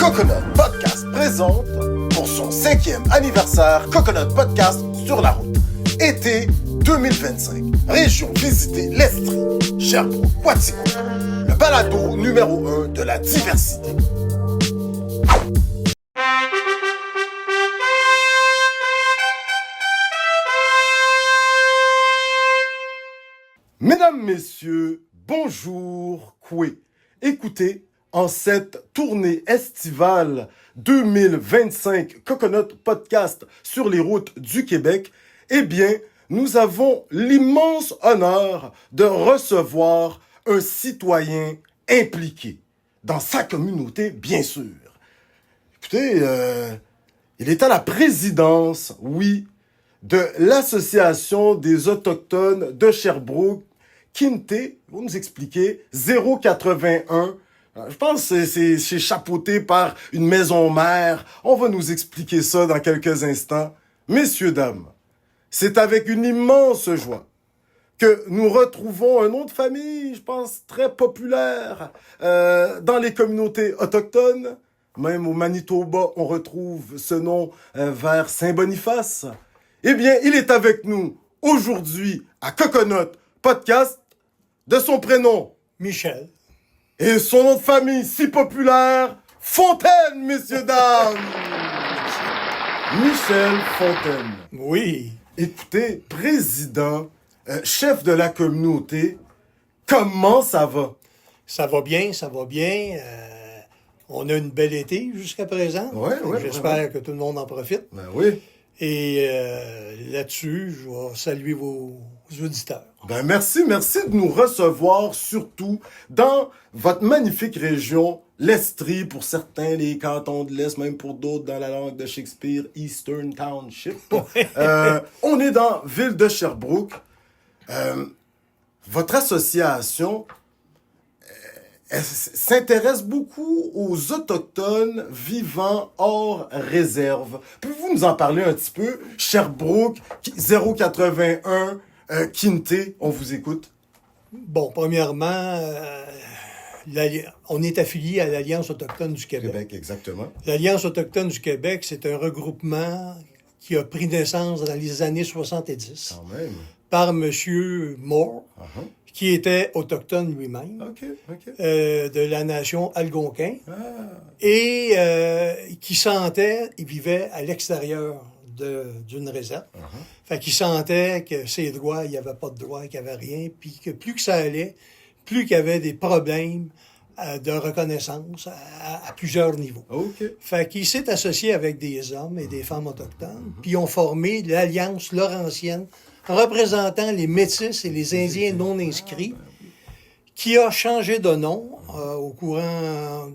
Coconut Podcast présente pour son 5e anniversaire Coconut Podcast sur la route. Été 2025. Région visitée l'Estrie, Sherbrooke, Quatico. Le balado numéro 1 de la diversité. Mesdames, Messieurs, bonjour, Koué. Écoutez, en cette tournée estivale 2025 Coconut Podcast sur les routes du Québec, eh bien, nous avons l'immense honneur de recevoir un citoyen impliqué dans sa communauté, bien sûr. Écoutez, il est à la présidence, oui, de l'Association des Autochtones de Sherbrooke, Kinteh, vous nous expliquer, 081. Je pense que c'est chapeauté par une maison mère. On va nous expliquer ça dans quelques instants. Messieurs, dames, c'est avec une immense joie que nous retrouvons un nom de famille, je pense, très populaire dans les communautés autochtones. Même au Manitoba, on retrouve ce nom vers Saint-Boniface. Eh bien, il est avec nous aujourd'hui à Coconut Podcast de son prénom Michel. Et son nom de famille si populaire, Fontaine, messieurs, dames. Michel Fontaine. Oui. Écoutez, président, chef de la communauté, comment ça va? Ça va bien, ça va bien. On a une belle été jusqu'à présent. Ouais, J'espère que tout le monde en profite. Ben oui. Et là-dessus, je vais saluer vos auditeurs. Ben merci de nous recevoir, surtout dans votre magnifique région, l'Estrie, pour certains, les cantons de l'Est, même pour d'autres, dans la langue de Shakespeare, Eastern Township. On est dans ville de Sherbrooke. Votre association elle s'intéresse beaucoup aux Autochtones vivant hors réserve. Pouvez-vous nous en parler un petit peu? Sherbrooke, 081, Kinteh, on vous écoute. Bon, premièrement, on est affilié à l'Alliance autochtone du Québec. Exactement. L'Alliance autochtone du Québec, c'est un regroupement qui a pris naissance dans les années 70 Quand même. par M. Moore, qui était autochtone lui-même, de la nation algonquin, et qui sentait, il vivait à l'extérieur d'une réserve. Fait qu'il sentait que ses droits, il n'y avait pas de droits, qu'il n'y avait rien, puis que plus que ça allait, plus qu'il y avait des problèmes de reconnaissance à plusieurs niveaux. Fait qu'il s'est associé avec des hommes et des femmes autochtones, puis ils ont formé l'Alliance Laurentienne, représentant les Métis et les Indiens non inscrits, qui a changé de nom au courant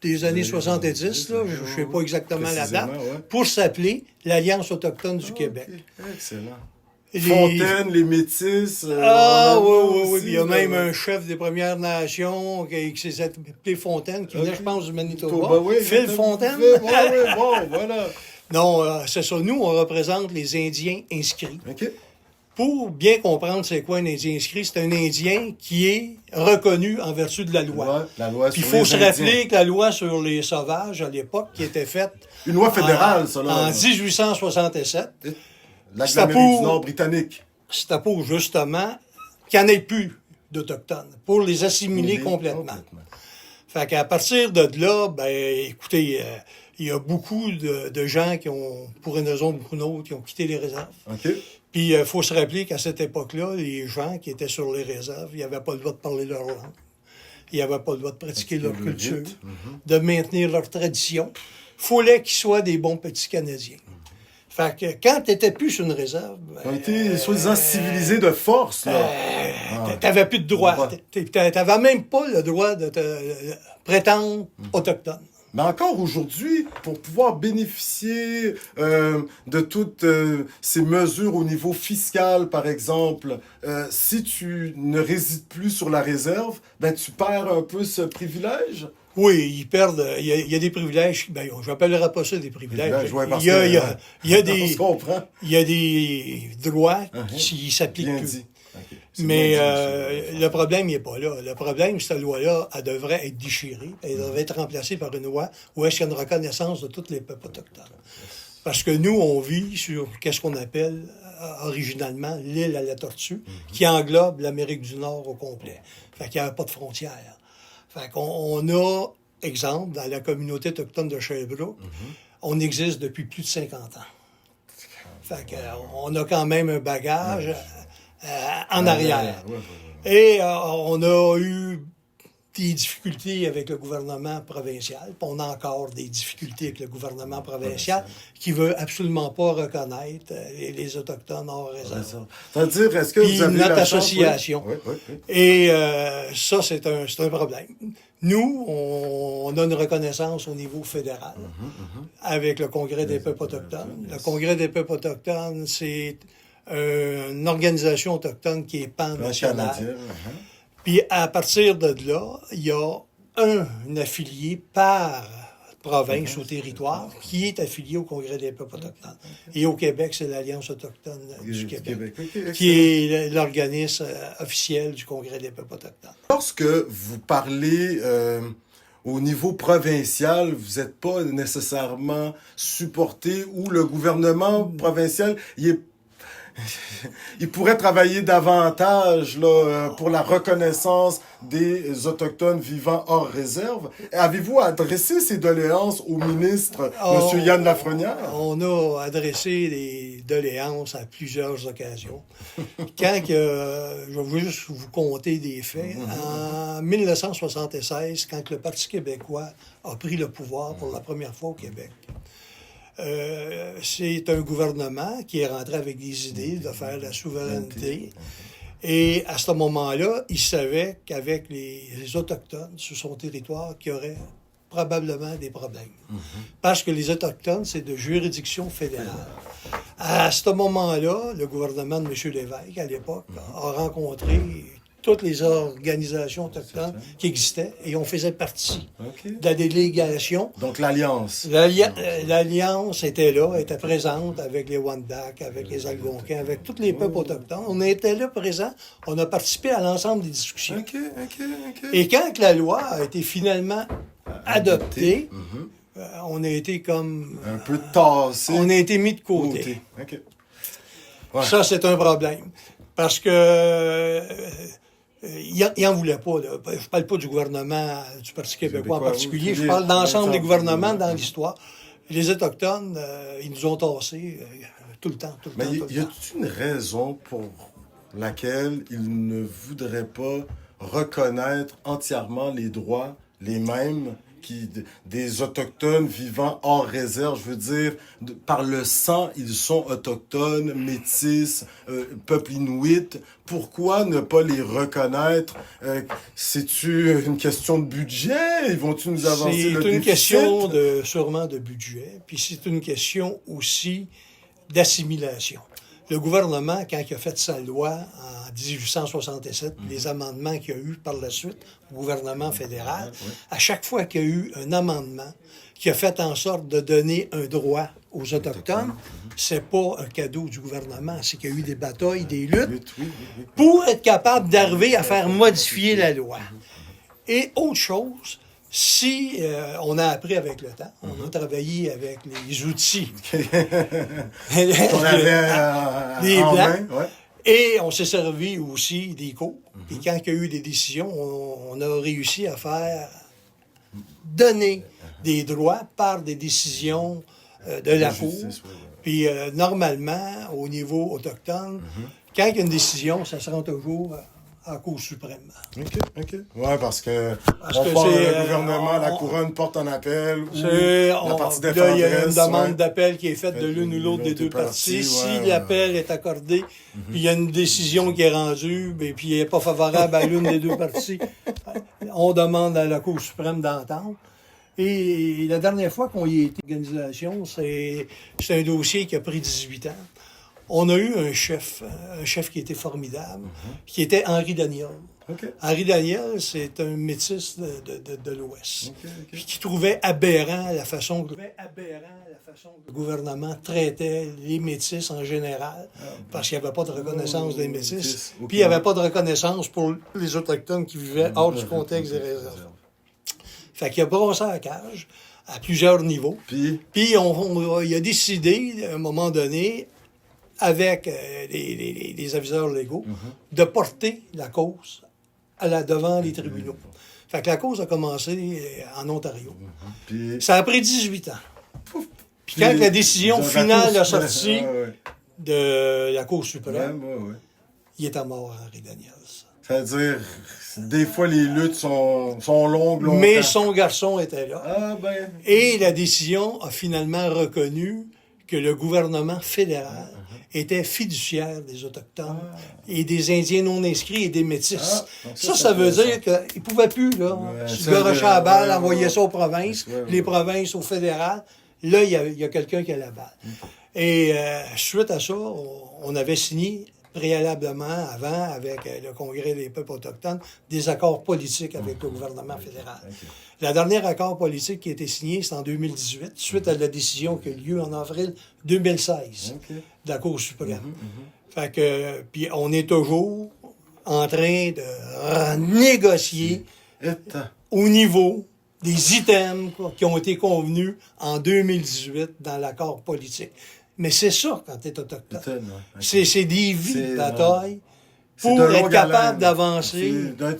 des années 70, là, je ne sais pas exactement la date, pour s'appeler l'Alliance autochtone du Québec. Excellent. Fontaine, les Métis... oui. Il y a même un chef des Premières Nations qui s'est appelé Fontaine, qui venait, je pense, du Manitoba. Phil Fontaine. Bon, voilà. Non, c'est ça. Nous, on représente les Indiens inscrits. Pour bien comprendre c'est quoi un Indien inscrit, c'est un Indien qui est reconnu en vertu de la loi. Puis il faut se rappeler que la loi sur les sauvages, à l'époque, qui était faite... Une loi fédérale, ça, là. En 1867. L'Amérique du Nord britannique. C'était pour, justement, qu'il n'y en ait plus d'Autochtones, pour les assimiler complètement. Fait qu'à partir de là, écoutez, il y a beaucoup de gens qui ont, pour une raison ou pour une autre, qui ont quitté les réserves. Puis, il faut se rappeler qu'à cette époque-là, les gens qui étaient sur les réserves, ils n'avaient pas le droit de parler leur langue. Ils n'avaient pas le droit de pratiquer leur culture, de maintenir leur tradition. Il fallait qu'ils soient des bons petits Canadiens. Fait que quand tu n'étais plus sur une réserve... On était, soi-disant, civilisés de force, là. Tu n'avais plus de droit. Tu n'avais même pas le droit de te prétendre autochtone. Mais encore aujourd'hui, pour pouvoir bénéficier de toutes ces mesures au niveau fiscal, par exemple, si tu ne résides plus sur la réserve, tu perds un peu ce privilège? Oui, ils perdent. Il y a des privilèges. Je n'appellerai pas ça des privilèges. Il y a des droits qui s'appliquent plus. Mais le problème n'est pas là. Le problème, cette loi-là, elle devrait être déchirée. Elle devrait être remplacée par une loi où est-ce qu'il y a une reconnaissance de tous les peuples autochtones. Parce que nous, on vit sur qu'est-ce qu'on appelle originalement l'île à la tortue, qui englobe l'Amérique du Nord au complet. Fait qu'il n'y a pas de frontières. Fait qu'on a, exemple, dans la communauté autochtone de Sherbrooke, on existe depuis plus de 50 ans. Fait qu'on a quand même un bagage en arrière. Et on a eu des difficultés avec le gouvernement provincial, puis on a encore des difficultés avec le gouvernement provincial qui veut absolument pas reconnaître les Autochtones hors réserve. C'est-à-dire, est-ce que puis vous avez notre la chance, association. Oui. Et ça, c'est un problème. Nous, on a une reconnaissance au niveau fédéral avec le Congrès des peuples autochtones. Le Congrès des peuples autochtones, c'est une organisation autochtone qui est pan-nationale. Puis à partir de là, il y a un affilié par province ou territoire qui est affilié au Congrès des peuples autochtones. Et au Québec, c'est l'Alliance autochtone du Québec, qui est l'organisme officiel du Congrès des peuples autochtones. Lorsque vous parlez au niveau provincial, vous n'êtes pas nécessairement supporté ou le gouvernement provincial, il pourrait travailler davantage là, pour la reconnaissance des Autochtones vivant hors réserve. Avez-vous adressé ces doléances au ministre, M. Yann Lafrenière? On a adressé des doléances à plusieurs occasions. Je vais juste vous conter des faits. En 1976, quand le Parti québécois a pris le pouvoir pour la première fois au Québec, c'est un gouvernement qui est rentré avec des idées de faire la souveraineté. Et à ce moment-là, il savait qu'avec les Autochtones sur son territoire, qu'il y aurait probablement des problèmes. Parce que les Autochtones, c'est de juridiction fédérale. À ce moment-là, le gouvernement de M. Lévesque, à l'époque, a rencontré toutes les organisations autochtones qui existaient et on faisait partie de la délégation. Donc l'Alliance. L'Alliance était là, était présente avec les Wendat, avec les Algonquins, avec tous les peuples autochtones. On était là présents, on a participé à l'ensemble des discussions. Et quand la loi a été finalement adoptée, on a été comme... un peu tassé. On a été mis de côté. Ça, c'est un problème. Parce que... il n'en voulait pas. Là. Je ne parle pas du gouvernement du Parti québécois en particulier. Je parle d'ensemble des gouvernements dans l'histoire. Les Autochtones, ils nous ont tassés tout le temps. Mais y a-t-il une raison pour laquelle ils ne voudraient pas reconnaître entièrement les droits, les mêmes, des Autochtones vivant hors réserve? Je veux dire, par le sang, ils sont autochtones, métis, peuple inuit. Pourquoi ne pas les reconnaître? C'est-tu une question de budget? Ils vont-tu nous avancer le déficit? C'est une question sûrement de budget, puis c'est une question aussi d'assimilation. Le gouvernement, quand il a fait sa loi en 1867, les amendements qu'il y a eu par la suite au gouvernement fédéral, à chaque fois qu'il y a eu un amendement qui a fait en sorte de donner un droit aux Autochtones, c'est pas un cadeau du gouvernement, c'est qu'il y a eu des batailles, des luttes, pour être capable d'arriver à faire modifier la loi. Et autre chose, si on a appris avec le temps, on a travaillé avec les outils qu'on avait des en Blancs, main, et on s'est servi aussi des cours. Puis quand il y a eu des décisions, on a réussi à faire donner des droits par des décisions de la Cour. Puis normalement, au niveau autochtone, quand il y a une décision, ça se rend toujours à la Cour suprême. OK. Ouais, parce que le gouvernement, la couronne porte un appel ou la partie défenderesse. Là, il y a une demande d'appel qui est faite de l'une ou l'autre des deux parties. Si l'appel est accordé, puis il y a une décision qui est rendue, puis il n'est pas favorable à l'une des deux parties, on demande à la Cour suprême d'entendre. Et la dernière fois qu'on y a été organisation, c'est un dossier qui a pris 18 ans. on a eu un chef qui était formidable, qui était Henri Daniel. OK. Henri Daniel, c'est un métis de l'Ouest, OK. puis qui trouvait aberrant la façon que le gouvernement traitait les métis en général, parce qu'il n'y avait pas de reconnaissance des métis, puis il n'y avait pas de reconnaissance pour les Autochtones qui vivaient hors du contexte des réserves. Fait qu'il a brossé la cage à plusieurs niveaux. Puis il a décidé, à un moment donné, avec les aviseurs légaux, de porter la cause devant les tribunaux. Fait que la cause a commencé en Ontario. Ça a pris 18 ans. Puis quand la décision finale a sorti de la Cour suprême, il était mort, Henri Daniels. C'est-à-dire, des fois, les luttes sont longues, longtemps. Mais son garçon était là. Ah, ben. Et la décision a finalement reconnu que le gouvernement fédéral était fiduciaire des Autochtones et des Indiens non inscrits et des Métis. Ça veut dire qu'ils ne pouvaient plus, là, se garocher à la balle, envoyer ça aux provinces, les provinces au fédéral. Là, il y a quelqu'un qui a la balle. Et suite à ça, on avait signé préalablement, avant, avec le Congrès des peuples autochtones, des accords politiques avec le gouvernement fédéral. Le dernier accord politique qui a été signé, c'est en 2018, suite à la décision qui a eu lieu en avril 2016 de la Cour suprême. Fait que, puis on est toujours en train de négocier au niveau des items qui ont été convenus en 2018 dans l'accord politique. Mais c'est ça quand tu es autochtone. C'est des vies de bataille pour être capable d'avancer. D'un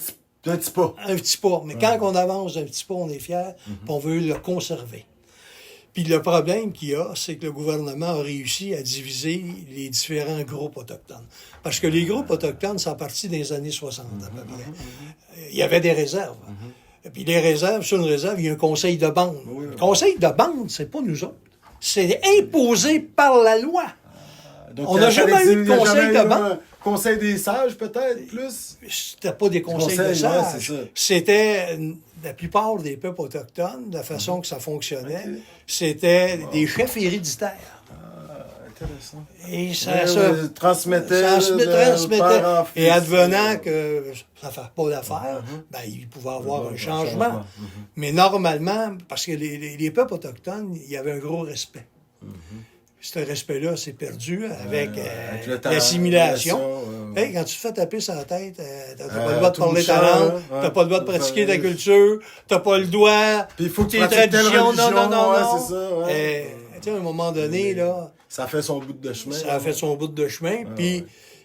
petit pas. Un petit pas. Mais quand on avance d'un petit pas, on est fier, puis on veut le conserver. Puis le problème qu'il y a, c'est que le gouvernement a réussi à diviser les différents groupes autochtones. Parce que les groupes autochtones, c'est à partir des années 60 à peu près. Il y avait des réserves. Puis les réserves, sur une réserve, il y a un conseil de bande. Le conseil de bande, c'est pas nous autres. C'est imposé par la loi. Donc, on n'a jamais eu de conseil de bande. Conseil des sages, peut-être, plus? C'était pas des conseils de sages. C'était la plupart des peuples autochtones, de la façon que ça fonctionnait, c'était des chefs héréditaires. Intéressant. Et ça transmettait. Et advenant que ça ne fait pas d'affaire, ben, il pouvait avoir un changement. Mais normalement, parce que les peuples autochtones, il y avait un gros respect. Ce respect-là s'est perdu avec l'assimilation. Hey, quand tu te fais taper sur la tête, tu n'as pas le droit de parler ta langue, tu n'as pas le droit de pratiquer ta culture, tu n'as pas le droit. Puis il faut que tes traditions. Non. C'est ça, à un moment donné, là. Ça a fait son bout de chemin. Ça a fait son bout de chemin. Puis,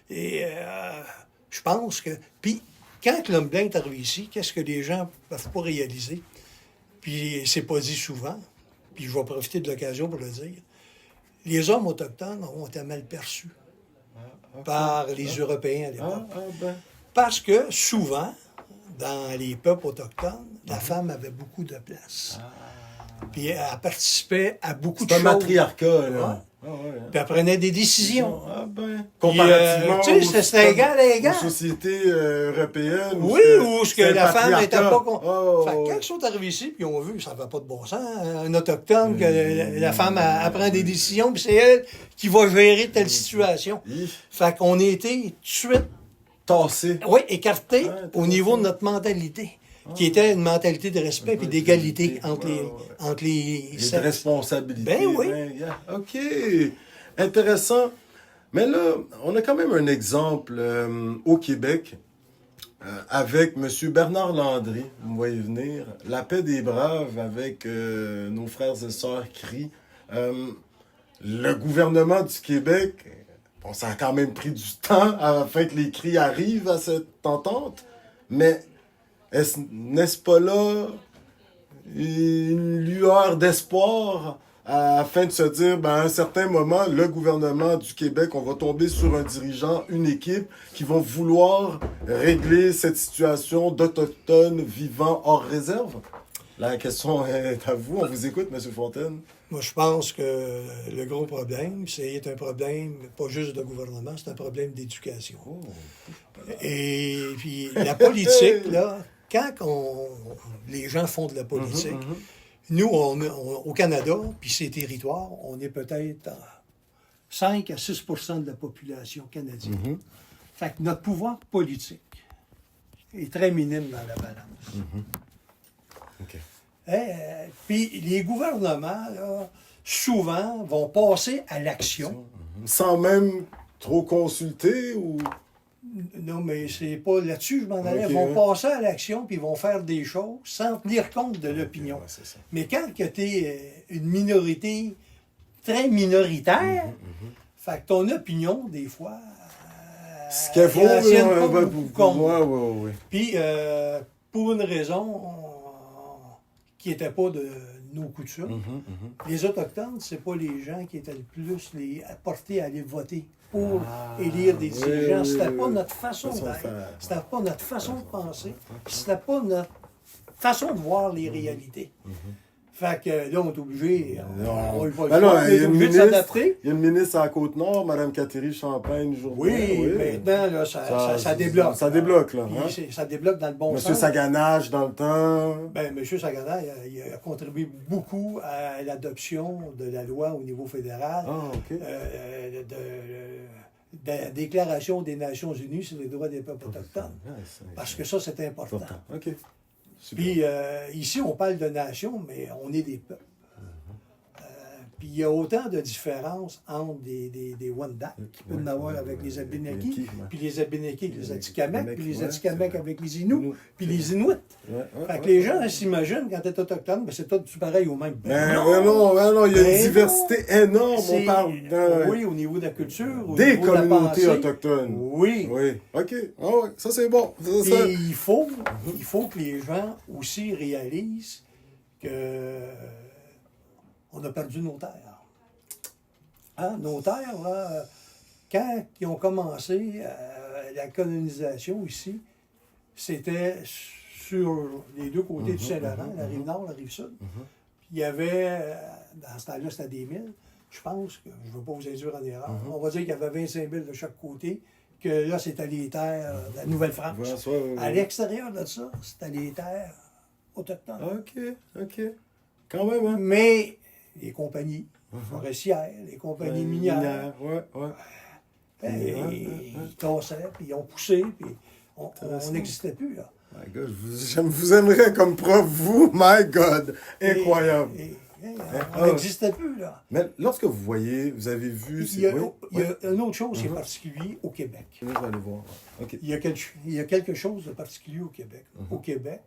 je pense que. Puis, quand l'homme blanc est arrivé ici, qu'est-ce que les gens ne peuvent pas réaliser? Puis, c'est pas dit souvent. Puis, je vais profiter de l'occasion pour le dire. Les hommes autochtones ont été mal perçus par les Européens à l'époque. Parce que souvent, dans les peuples autochtones, la femme avait beaucoup de place. Puis elle participait à beaucoup de choses. C'est un matriarcat, là. Puis elle prenait des décisions. Comparativement c'était égal à égal. aux sociétés européennes. Oui, où ce que la femme n'était pas... Fait que quand ils sont arrivés ici, puis ils ont vu, ça ne va pas de bon sens, un autochtone, que la femme prend des décisions, puis c'est elle qui va gérer telle situation. Fait qu'on a été tout de suite... tassés. Oui, écartés au niveau de notre mentalité. Qui était une mentalité de respect et d'égalité entre les et de responsabilité. Ben oui. OK. Intéressant. Mais là, on a quand même un exemple au Québec avec M. Bernard Landry. Vous me voyez venir. La paix des braves avec nos frères et sœurs CRI. Le gouvernement du Québec, bon, ça a quand même pris du temps afin que les CRI arrivent à cette entente. Mais... n'est-ce pas là une lueur d'espoir afin de se dire, à un certain moment, le gouvernement du Québec, on va tomber sur un dirigeant, une équipe qui vont vouloir régler cette situation d'Autochtones vivant hors réserve? La question est à vous. On vous écoute, M. Fontaine. Moi, je pense que le gros problème, c'est un problème pas juste de gouvernement, c'est un problème d'éducation. Et puis, la politique, là... Quand les gens font de la politique, nous, au Canada, puis ces territoires, on est peut-être 5 à 6 % de la population canadienne. Fait que notre pouvoir politique est très minime dans la balance. OK. Puis les gouvernements, là, souvent, vont passer à l'action. Sans même trop consulter ou... Non, mais c'est pas là-dessus que je m'en allais. OK, Ils vont passer à l'action puis ils vont faire des choses sans tenir compte de l'opinion. Ouais, c'est ça. Mais quand tu es une minorité très minoritaire, fait que ton opinion, des fois, Ce qu'il faut, elle tienne pas ouais, beaucoup compte. ouais. Puis, pour une raison qui n'était pas de nos coutumes, les Autochtones, c'est pas les gens qui étaient le plus portés à aller voter pour élire des dirigeants. C'était pas notre façon d'être, c'était pas notre façon de penser, c'était pas notre façon de voir les réalités. Fait que là, on est obligé, on est obligé de s'adapter. Il y a une ministre à la Côte-Nord, Mme Catherine Champagne-Jourdain. Oui, maintenant, là, ça débloque. Ça débloque, là. Puis ça débloque dans le bon sens. Monsieur Saganache, dans le temps. Ben, M. Saganache, il a contribué beaucoup à l'adoption de la loi au niveau fédéral. De la Déclaration des Nations Unies sur les droits des peuples autochtones. Parce que ça, c'est important. OK. Puis ici, on parle de nations, mais on est des peuples. Puis il y a autant de différences entre des Wendat qui peuvent en avoir avec les Abénaquis, puis les Abénaquis, les Atikamekw, puis les Atikamekw avec les Inuits, puis les Inuits. Fait que les gens s'imaginent, quand tu es autochtone, ben c'est tout pareil au même. Non, il y a une diversité énorme. On parle oui, au niveau de la culture, au des niveau de la communautés pensée. autochtones. Oui. OK. Ça, c'est bon. Et il faut que les gens aussi réalisent que on a perdu nos terres. Nos terres, là, quand ils ont commencé la colonisation ici, c'était sur les deux côtés du Saint-Laurent, la rive nord, la rive sud. Il y avait, dans ce temps-là, c'était des milles. Je pense que, je ne veux pas vous induire en erreur, on va dire qu'il y avait 25 000 de chaque côté, que là, c'était les terres de la Nouvelle-France. À l'extérieur de ça, c'était les terres autochtones. OK. Quand même, hein? Mais les compagnies forestières, les compagnies minières, ils tassaient, puis ils ont poussé, puis on n'existait plus, là. My God, je vous aimerais comme prof, vous, my God, incroyable. On n'existait plus, là. Mais lorsque vous avez vu... Il y a une autre chose qui est particulier au Québec. Je vais aller voir. Okay. Il y a quelque chose de particulier au Québec. Au Québec,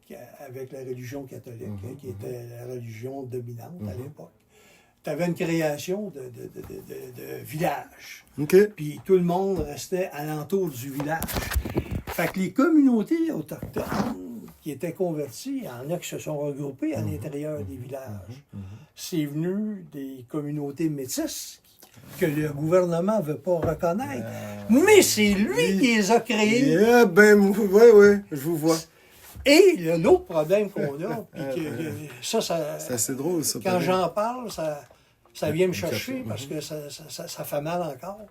avec la religion catholique, qui était la religion dominante à l'époque, tu avais une création de villages. Puis tout le monde restait alentour du village. Fait que les communautés autochtones qui étaient converties, il y en a qui se sont regroupés à l'intérieur des villages. C'est venu des communautés métisses que le gouvernement ne veut pas reconnaître. Mais c'est lui qui les a créés. Oui, je vous vois. Et l'autre problème qu'on a, puis ça c'est drôle, ça. Quand j'en parle, ça vient me chercher parce que ça fait mal encore.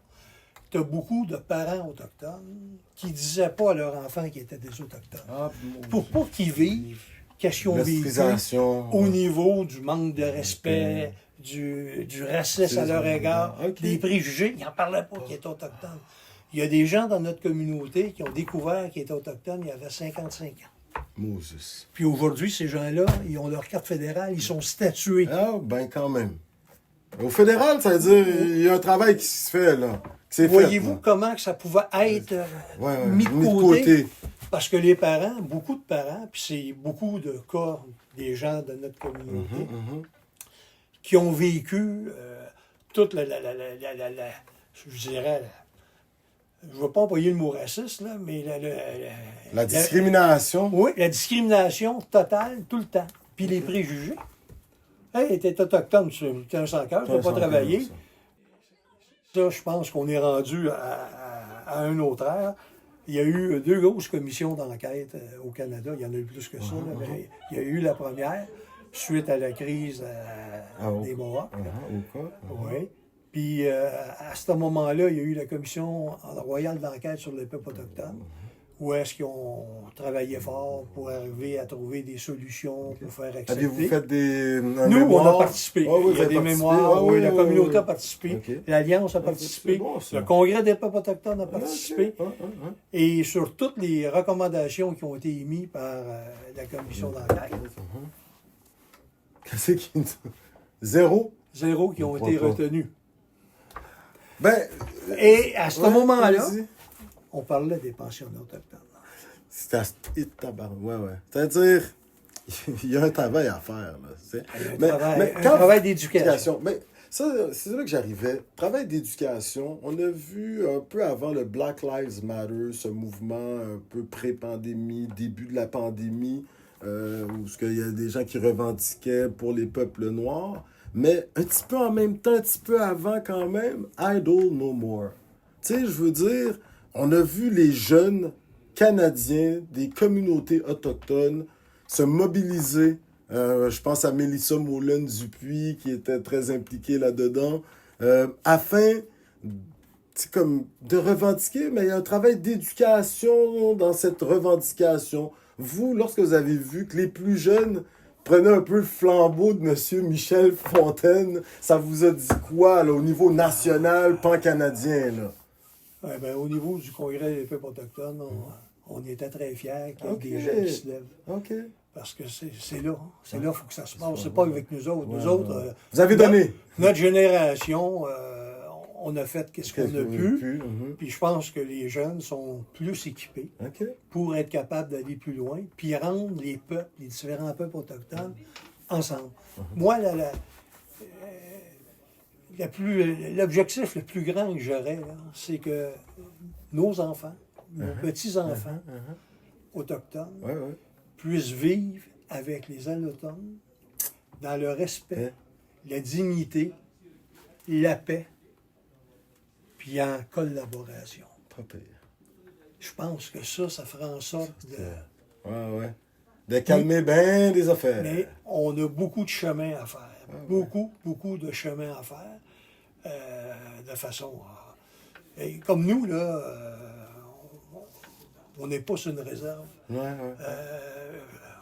Tu as beaucoup de parents autochtones qui ne disaient pas à leurs enfants qu'ils étaient des autochtones. Pour pas qu'ils vivent qu'est-ce qu'ils ont vécu au niveau du manque de respect, du racisme à leur égard, des préjugés. Ils n'en parlaient pas qu'ils étaient autochtones. Il y a des gens dans notre communauté qui ont découvert qu'ils étaient autochtones il y avait 55 ans. Moses. Puis aujourd'hui, ces gens-là, ils ont leur carte fédérale, ils sont statués. Quand même. Au fédéral, ça veut dire qu'il y a un travail qui se fait, là. Voyez-vous comment que ça pouvait être mis de côté? Parce que les parents, beaucoup de parents, puis c'est beaucoup de cas des gens de notre communauté, qui ont vécu toute je dirais, je ne veux pas employer le mot raciste, là, mais la discrimination. Oui, la discrimination totale, tout le temps. Puis les préjugés. Hey, t'es autochtone, tu es un sans-cœur, tu ne vas pas travailler. Ça, je pense qu'on est rendu à un autre ère. Il y a eu 2 grosses commissions d'enquête au Canada. Il y en a eu plus que ça. Mais il y a eu la première, suite à la crise des Mohawks. Oui. Puis, à ce moment-là, il y a eu la commission royale d'enquête sur les peuples autochtones, où est-ce qu'ils ont travaillé fort pour arriver à trouver des solutions pour faire accepter. Avez-vous fait des Nous, on a participé. Oui, il y a des mémoires, oui, la communauté a participé, okay. l'Alliance a participé, bon, le Congrès des peuples autochtones a participé, okay. Et sur toutes les recommandations qui ont été émises par la commission d'enquête. Qu'est-ce qu'il dit? Zéro qui ont été retenus. Et à ce moment-là, on parlait des pensionnats autochtones. C'est-à-dire, il y a un travail à faire. Là, un travail d'éducation. Mais ça, c'est là que j'arrivais. Travail d'éducation, on a vu un peu avant le Black Lives Matter, ce mouvement un peu pré-pandémie, début de la pandémie, où il y a des gens qui revendiquaient pour les peuples noirs. Mais un petit peu en même temps, un petit peu avant quand même, Idle No More. Tu sais, je veux dire, on a vu les jeunes Canadiens des communautés autochtones se mobiliser. Je pense à Mélissa Moulin-Dupuis qui était très impliquée là-dedans, afin de revendiquer, mais il y a un travail d'éducation dans cette revendication. Vous, lorsque vous avez vu que les plus jeunes prenaient un peu le flambeau de M. Michel Fontaine, ça vous a dit quoi là, au niveau national, pan-canadien? Là? Au niveau du Congrès des peuples autochtones, on était très fiers qu'il y ait des gens qui se lèvent. Parce que c'est là. C'est là qu'il faut que ça se passe. C'est pas avec nous autres. Nous autres, vous avez donné. Notre génération, on a fait ce qu'on a pu. Puis je pense que les jeunes sont plus équipés pour être capables d'aller plus loin, puis rendre les peuples, les différents peuples autochtones, ensemble. Moi, l'objectif le plus grand que j'aurais, c'est que nos enfants, nos petits-enfants autochtones puissent vivre avec les allochtones dans le respect, la dignité, la paix, puis en collaboration. Pas pire. Je pense que ça fera en sorte de calmer bien des affaires. Mais on a beaucoup de chemin à faire. Beaucoup de chemin à faire. De façon... et comme nous, là, on n'est pas sur une réserve.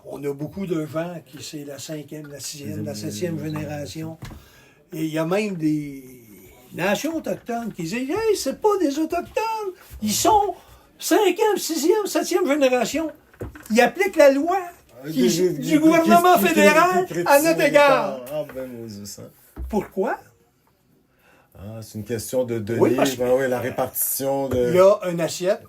On a beaucoup de gens qui c'est la 5e, la 6e, la 7e génération. Et il y a même des nations autochtones qui disent « Hey, c'est pas des Autochtones! Ils sont 5e, 6e, 7e génération. Ils appliquent la loi du gouvernement fédéral à notre égard. » Pourquoi? C'est une question de donner, la répartition de... Il y a une assiette.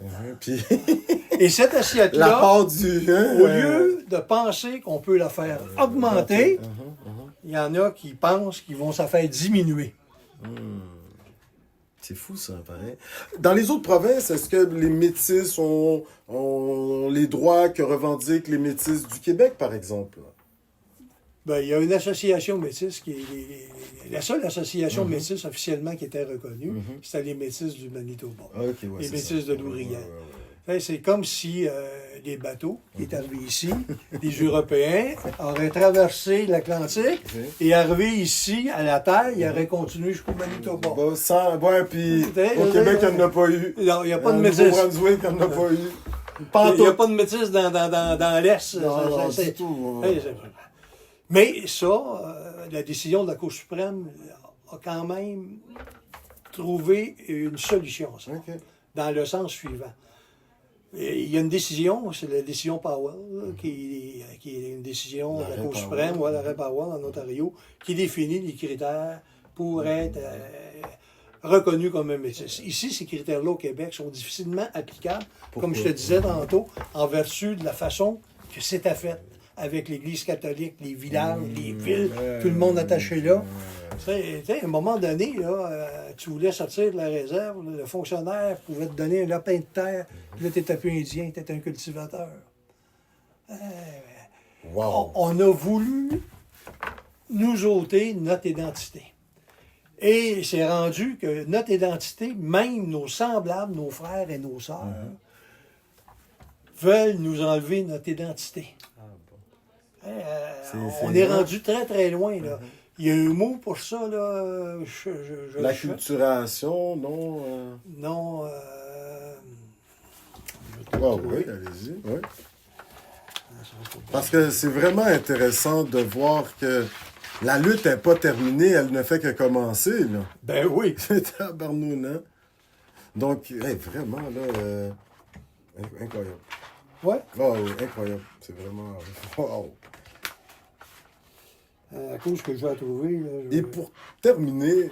Et cette assiette-là, la part du... au lieu de penser qu'on peut la faire augmenter, il y en a qui pensent qu'ils vont se faire diminuer. C'est fou, ça, pareil. Dans les autres provinces, est-ce que les Métis ont les droits que revendiquent les Métis du Québec, par exemple? Il y a une association métisse qui est la seule association métisse officiellement qui était reconnue. C'était les Métis du Manitoba. Les Métis de l'Ourigan. C'est comme si les bateaux qui étaient arrivés ici, les Européens, auraient traversé l'Atlantique et arrivé ici, à la Terre, ils auraient continué jusqu'au Manitoba. Puis au Québec, il n'y en a pas eu. Non, il n'y a pas de métis. Au Brunswick, il n'y en a pas eu. Il n'y a pas de métis dans l'Est. Non, c'est tout. Mais ça, la décision de la Cour suprême a quand même trouvé une solution, ça, dans le sens suivant. Il y a une décision, c'est la décision Powell, qui est une décision de la Cour suprême, l'arrêt Powell en Ontario, qui définit les critères pour être reconnu comme un métis. Ici, ces critères-là au Québec sont difficilement applicables, comme je te disais tantôt, en vertu de la façon que c'était fait. Avec l'Église catholique, les villages, les villes, tout le monde attaché là. À un moment donné, là, tu voulais sortir de la réserve, le fonctionnaire pouvait te donner un lapin de terre, puis là, tu n'étais plus indien, tu étais un cultivateur. On a voulu nous ôter notre identité. Et c'est rendu que notre identité, même nos semblables, nos frères et nos sœurs, veulent nous enlever notre identité. On est rendu très, très loin, là. Il y a un mot pour ça, là. L'acculturation, non? Non. Oui, allez-y. Ouais. Parce que c'est vraiment intéressant de voir que la lutte n'est pas terminée, elle ne fait que commencer, là. Ben oui. C'est tabarnoune, hein? Donc, vraiment, là, incroyable. Ouais. Oh, oui, incroyable. C'est vraiment... Wow. À cause que je vais trouver. Là, Et pour terminer,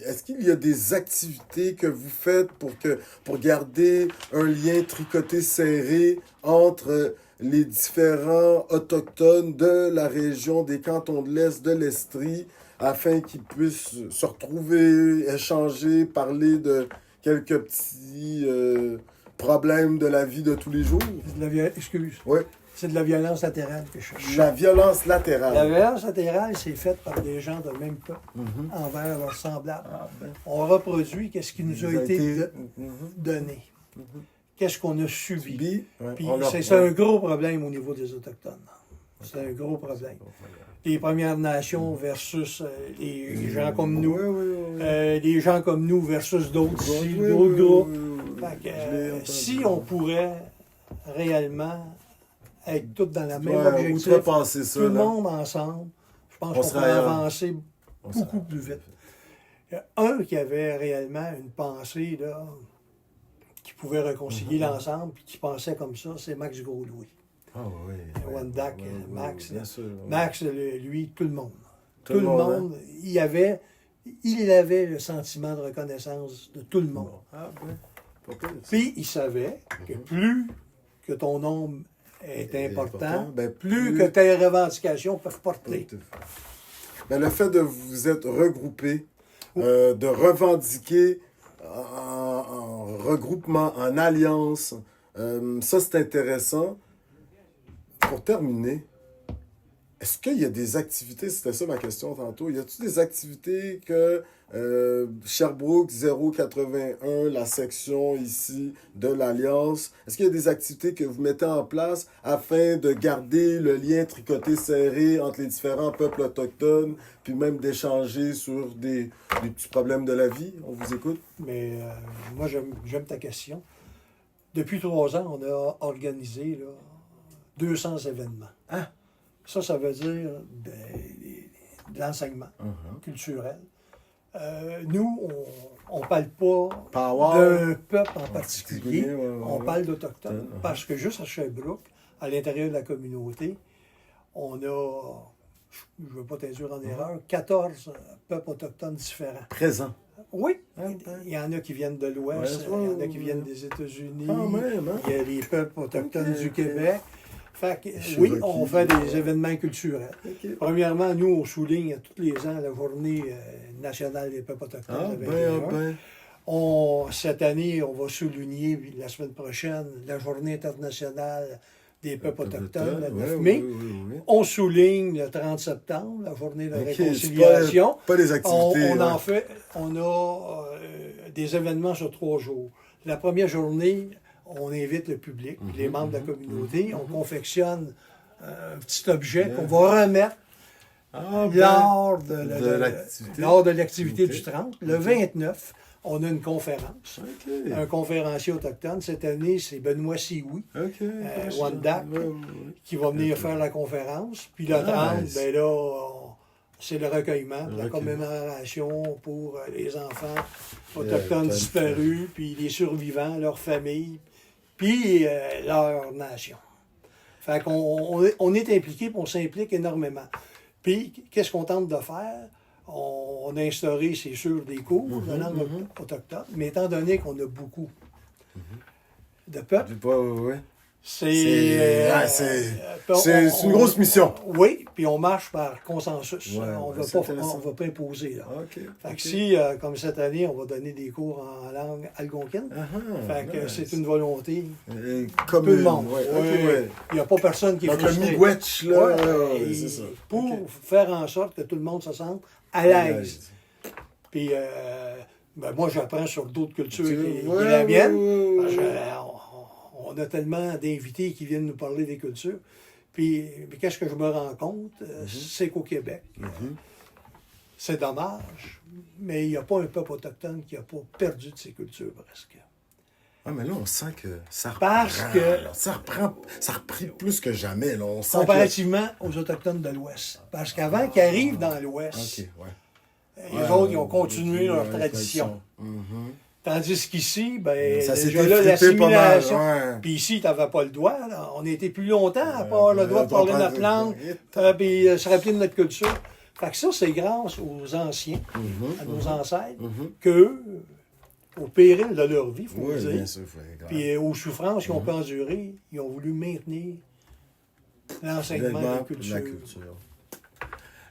est-ce qu'il y a des activités que vous faites pour garder un lien tricoté serré entre les différents autochtones de la région des cantons de l'Est, de l'Estrie, afin qu'ils puissent se retrouver, échanger, parler de quelques petits problèmes de la vie de tous les jours? Excuse. Oui. C'est de la violence latérale que je cherche. La violence latérale. La violence latérale, c'est faite par des gens de même peuple envers leurs semblables. On reproduit ce qui nous a été donné. Qu'est-ce qu'on a subi. Puis c'est un gros problème au niveau des Autochtones. C'est un gros problème. Les Premières Nations versus les gens comme nous. Les gens comme nous versus d'autres groupes. Si on pourrait réellement être tous dans la même objectif, ça, tout le monde ensemble, je pense qu'on pourrait avancer beaucoup plus vite. Il y a un qui avait réellement une pensée là, qui pouvait réconcilier l'ensemble, puis qui pensait comme ça, c'est Max Gros-Louis. Ah oui. Wendac, Max. Bien sûr, Max, lui, tout le monde. Tout le monde, il avait le sentiment de reconnaissance de tout le monde. Puis il savait que plus que ton nombre est important, plus que tes revendications peuvent porter. Le fait de vous être regroupés, de revendiquer en regroupement, en alliance, ça c'est intéressant. Pour terminer, est-ce qu'il y a des activités, c'était ça ma question tantôt, y a-t-il des activités que Sherbrooke 081, la section ici de l'Alliance, est-ce qu'il y a des activités que vous mettez en place afin de garder le lien tricoté serré entre les différents peuples autochtones, puis même d'échanger sur des petits problèmes de la vie? On vous écoute? Mais moi, j'aime ta question. Depuis 3 ans, on a organisé là, 200 événements. Ah. Ça veut dire de l'enseignement culturel. Nous, on ne parle pas d'un peuple en particulier, on parle d'Autochtones. Parce que juste à Sherbrooke, à l'intérieur de la communauté, on a, je ne veux pas t'induire en erreur, 14 peuples autochtones différents. Présents. Oui, il y en a qui viennent de l'Ouest, il y en a qui viennent des États-Unis, il y a les peuples autochtones du Québec. Fait que, oui, on fait des événements culturels. Premièrement, nous, on souligne tous les ans la journée nationale des peuples autochtones. Cette année, on va souligner, la semaine prochaine, la journée internationale des peuples autochtones, le 9 mai. On souligne le 30 septembre, la journée de réconciliation. Pas des activités. On a des événements sur 3 jours. La première journée, on invite le public, les membres de la communauté. On confectionne un petit objet qu'on va remettre lors de l'activité du 30. Le 29, on a une conférence. Un conférencier autochtone. Cette année, c'est Benoît Sioui, Wendac, qui va venir faire la conférence. Puis le 30, c'est le recueillement, la commémoration pour les enfants autochtones disparus, puis les survivants, leurs familles, puis leur nation. Fait qu'on est impliqué, puis on s'implique énormément. Puis, qu'est-ce qu'on tente de faire? On a instauré, c'est sûr, des cours de langue autochtone, mais étant donné qu'on a beaucoup de peuples, c'est une grosse mission. Oui, puis on marche par consensus. On ne va pas imposer. Là. Fait que si, comme cette année, on va donner des cours en langue algonquine, c'est une volonté de tout le monde. Il n'y a pas personne qui est frustré. Donc le miigwech, là, c'est ça. Pour faire en sorte que tout le monde se sente à l'aise. Puis, moi, j'apprends sur d'autres cultures qui la mienne. On a tellement d'invités qui viennent nous parler des cultures. Puis qu'est-ce que je me rends compte? C'est qu'au Québec, c'est dommage, mais il n'y a pas un peuple autochtone qui n'a pas perdu de ses cultures presque. Ah, mais là, on sent que ça reprend. Parce que- là. Ça a repris plus que jamais. Là. On sent Comparativement aux Autochtones de l'Ouest. Parce qu'avant qu'ils arrivent dans l'Ouest, OK, ouais. les autres, ils ont continué leur tradition. Mhm. Tandis qu'ici, ben, Ça déjà s'est là, effrité pas mal, l'assimilation. ouais. Puis ici, tu n'avais pas le droit. Là. On était plus longtemps à pas le droit de droit parler de- notre langue, puis se rappeler de notre culture. Fait que ça, c'est grâce aux anciens, à nos ancêtres, qu'eux, au péril de leur vie, il faut Oui, le dire, bien sûr. puis aux souffrances qu'ils ont pu endurer, ils ont voulu maintenir l'enseignement de la culture.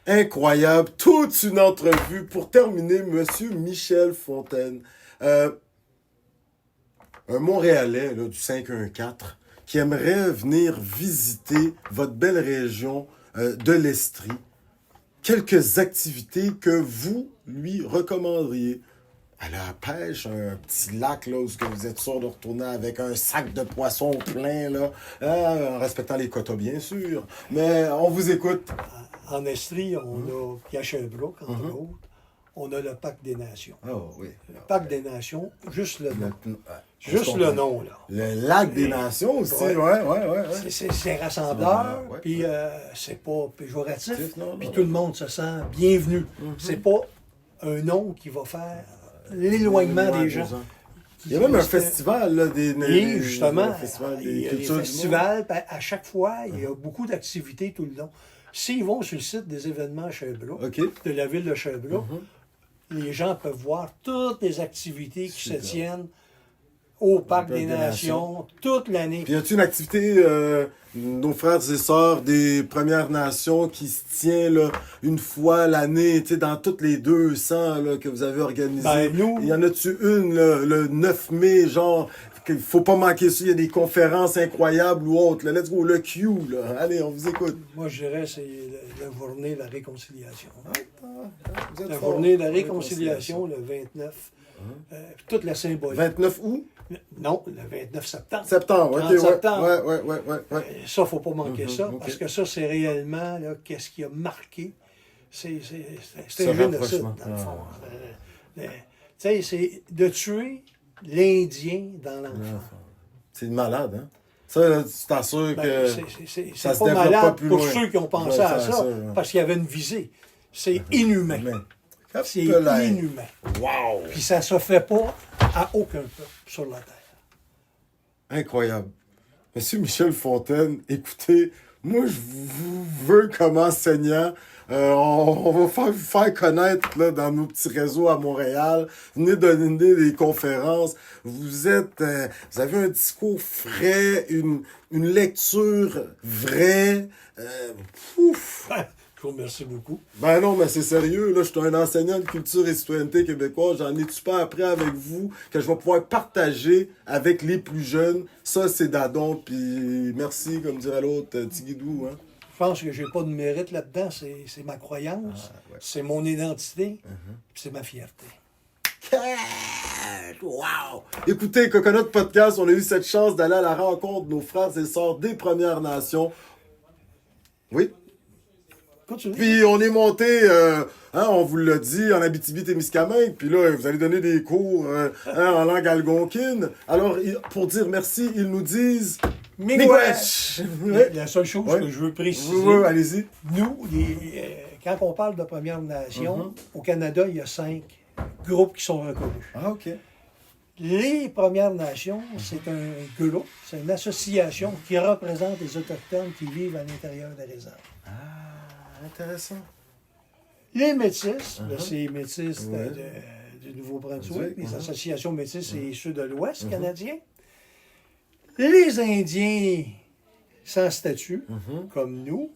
Incroyable. Toute une entrevue. Pour terminer, Monsieur Michel Fontaine. Un Montréalais là, du 514 qui aimerait venir visiter votre belle région de l'Estrie. Quelques activités que vous lui recommanderiez. À la pêche, un petit lac là, où vous êtes sûr de retourner avec un sac de poissons plein, là, en respectant les quotas, bien sûr. Mais on vous écoute. En Estrie, on a, puis à Sherbrooke, entre autres, on a le Parc des Nations. Oh oui. Le Parc des Nations, juste le nom. Juste Le nom, là. Le lac des Nations aussi, Ouais. ouais. C'est rassembleur, Ouais. puis c'est pas péjoratif, Non, puis non, tout le monde se sent bienvenu. C'est pas un nom qui va faire l'éloignement des gens. Il y a même un festival là, Et justement, festival il des y a des cultures du monde. festivals, ben, à chaque fois, il y a beaucoup d'activités tout le long. S'ils vont sur le site des événements à Sherbrooke, OK. de la ville de Sherbrooke, les gens peuvent voir toutes les activités qui Super. se tiennent au Parc des Nations toute l'année. Puis y a-t-il une activité, nos frères et sœurs des Premières Nations qui se tient là, une fois l'année, tu sais, dans toutes les 200 là, que vous avez organisées? Ben, nous- Y en a-tu une là, le 9 mai, genre, qu'il faut pas manquer ça, il y a des conférences incroyables ou autres. Là. Let's go, le Q, là. Allez, on vous écoute. Moi, je dirais c'est la journée de la réconciliation. Vous êtes La fort. journée de la réconciliation, le 29. Toute la symbolique. 29 août? Non, le 29 septembre. Septembre, ok, 30 ouais. septembre. Ouais. Ça, faut pas manquer ça, ok. parce que ça, c'est réellement là, qu'est-ce qui a marqué. C'est Ce un génocide, rapprochement. dans le fond. Tu sais, c'est de tuer l'Indien dans l'enfant. C'est malade, hein? Ça, là, tu t'assures Ben, que c'est ça se pas développe malade pas plus pour loin. ceux qui ont pensé Ouais, à c'est ça, ouais. parce qu'il y avait une visée. C'est inhumain. C'est Hop-là. inhumain. Wow! Puis ça se fait pas à aucun peuple sur la Terre. Incroyable. Monsieur Michel Fontaine, écoutez, moi, je vous veux comme enseignant. On va vous faire connaître là, dans nos petits réseaux à Montréal. Venez donner des conférences. Vous avez un discours frais, une lecture vraie. Ouf! Je vous remercie beaucoup. Ben non, mais c'est sérieux, là, je suis un enseignant de culture et citoyenneté québécoise, j'en ai-tu pas appris avec vous, que je vais pouvoir partager avec les plus jeunes, ça c'est d'adon, puis merci, comme dirait l'autre, Tigidou, hein. Je pense que j'ai pas de mérite là-dedans. C'est ma croyance, c'est mon identité, puis c'est ma fierté. Wow! Écoutez, Coconut Podcast, on a eu cette chance d'aller à la rencontre de nos frères et sœurs des Premières Nations. Oui? Continue. Puis on est monté, on vous l'a dit, en Abitibi-Témiscamingue. Puis là, vous allez donner des cours en langue algonquine. Alors, pour dire merci, ils nous disent... Miigwech! Ouais. La seule chose Ouais. que je veux préciser, Oui, allez-y. nous, quand on parle de Premières Nations, au Canada, il y a 5 groupes qui sont reconnus. Ah, OK. Les Premières Nations, c'est un groupe, c'est une association qui représente les Autochtones qui vivent à l'intérieur des réserves. Intéressant. Les Métis, là, c'est les Métis Ouais. du Nouveau-Brunswick, Brunswick, les associations Métis, c'est ceux de l'Ouest canadien. Les Indiens sans statut, comme nous.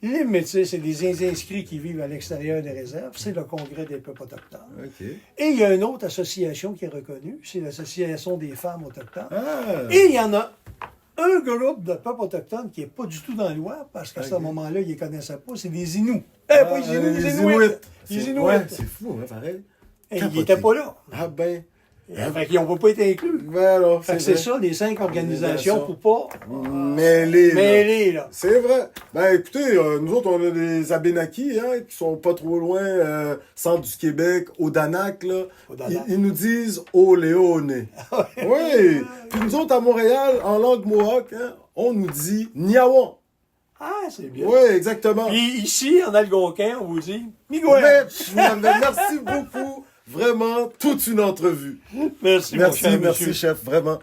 Les Métis, c'est les Indiens inscrits qui vivent à l'extérieur des réserves. C'est le Congrès des peuples autochtones. OK. Et il y a une autre association qui est reconnue, c'est l'Association des femmes autochtones. Ah! Et il y en a un groupe de peuples autochtones qui n'est pas du tout dans l'Ouest, parce qu'à ce moment-là, ils ne les connaissaient pas, c'est les Inuits. Pas les Inuits, les Inuits. Les Inuits. Ouais, c'est fou, hein, pareil. Et ils Capoté. n'étaient pas là. Ah ben, Fait qu'ils n'ont pas été inclus. Alors, Fait que c'est ça, les 5 organisations pour pas mêler, là. C'est vrai. Ben écoutez, nous autres, on a des Abénakis qui sont pas trop loin, centre du Québec, au Danac, là. Ils nous disent « Oléone ». Oui. Puis nous autres, à Montréal, en langue mohawk, on nous dit « Niawan ». Ah, c'est bien. Oui, exactement. Puis ici, en Algonquin, on vous dit « Migouin ». Merci beaucoup. Vraiment, toute une entrevue. Merci, mon cher merci, monsieur. chef, vraiment.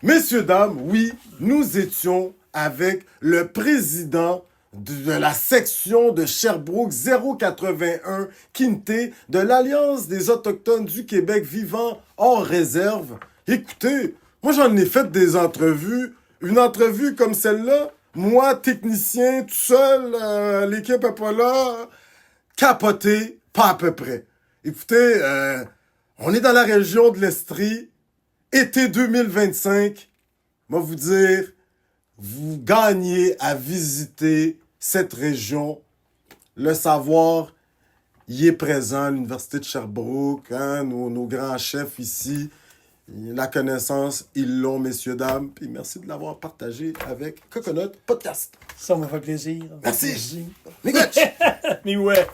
Messieurs, dames, oui, nous étions avec le président de la section de Sherbrooke 081 Quinte de l'Alliance des Autochtones du Québec vivant hors réserve. Écoutez, moi j'en ai fait des entrevues. Une entrevue comme celle-là, moi, technicien, tout seul, l'équipe est pas là, capoté, pas à peu près. Écoutez, on est dans la région de l'Estrie, été 2025. Moi, vous dire, vous gagnez à visiter cette région. Le savoir, y est présent à l'Université de Sherbrooke, nos grands chefs ici. La connaissance, ils l'ont, messieurs, dames. Puis merci de l'avoir partagé avec Coconut Podcast. Ça m'a fait plaisir. Merci. Mais ouais.